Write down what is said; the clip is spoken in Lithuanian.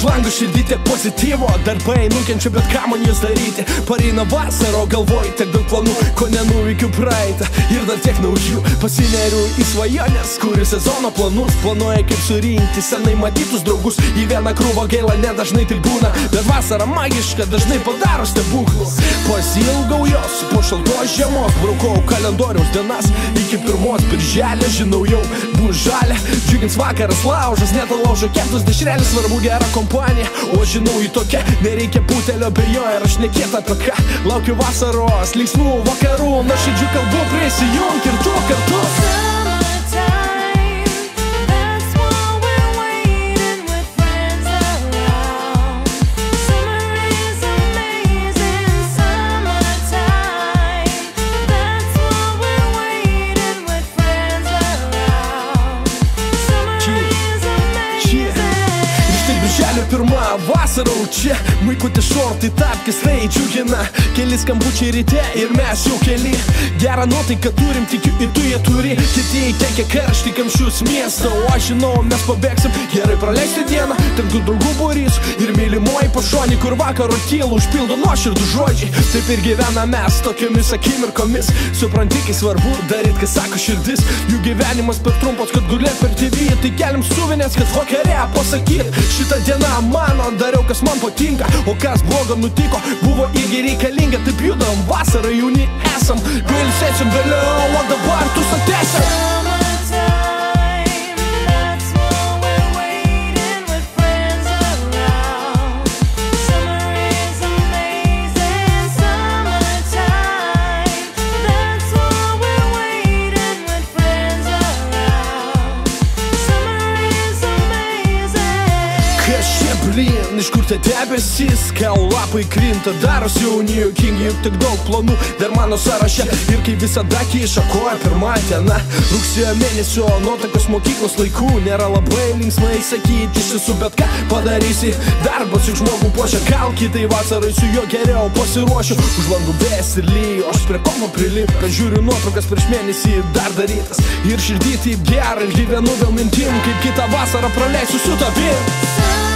Už langų širdį tiek pozityvo, darbai nukenčia, bet ką man jūs daryti. Pareina vasaro, galvoj tiek daug planų, ko nenuveikiu praeitą ir dar tiek naujų. Pasineriu į svajonės, kuriu sezono planus, planuoja kaip surinkti senai matytus draugus į vieną krūvą. Gaila, nedažnai tai būna, bet vasara magiška dažnai padaro stebuklus. Pasilgau jos, po šaltos žiemos braukau kalendoriaus dienas iki 1 birželio, žinau jau bus žalia, džiugins vakaras laužas, netalaužo keptus dešrelis, svarbu gera kompanija, o žinau į tokia nereikia putelio bejo ir aš nekiet apie ką. Laukiu vasaros, linksmų vakarų, nuoširdžių kalbų, prisijunk ir tu kartu. Pirma vasara čia, maikutė šortai, tapkis tai džiugina. Keli skambučiai ryte ir mes jau keli. Gerą nuotaiką turim, tikiu į tu jie turi. Kiti įtekia karštį kamščius miestą, o aš žinau, mes pabėgsim gerai praleisti dieną. Ten tų draugų būrys ir mylimoji pašonį, kur vakaro tylų užpildo nuoširdų žodžiai. Taip ir gyvena mes tokiomis akimirkomis. Supranti, kai svarbu daryt, kai sako širdis. Jų gyvenimas per trumpas, kad gulėt per TV. Tai keliam suvinės, kad vakare pasakyt, šitą dieną mano, dariau kas man patinka, o kas blogo nutiko, buvo irgi reikalinga. Taip judam, vasarą jauni esam, pailsėsim vėliau, o dabar tu satėsim. Blin, iš kur te debesys, kai lapai krinta, darosi jauni juokingi, juk tik daug planų dar mano sąraše. Ir kaip visada kiša koja pirma diena rugsėjo mėnesio, nuotakos mokyklos laikų. Nėra labai linksmai sakyti iš tiesų, bet ką padarysi, darbas juk žmogų puošia, gal kitai vasarai su juo geriau pasiruošiu. Už langų vėjas ir lyjo, aš prie komo prilipęs, žiūriu nuotraukas prieš mėnesį dar darytas. Ir širdį taip gera ir gyvenu vėl mintim, kaip kitą vasarą praleisiu su tavim.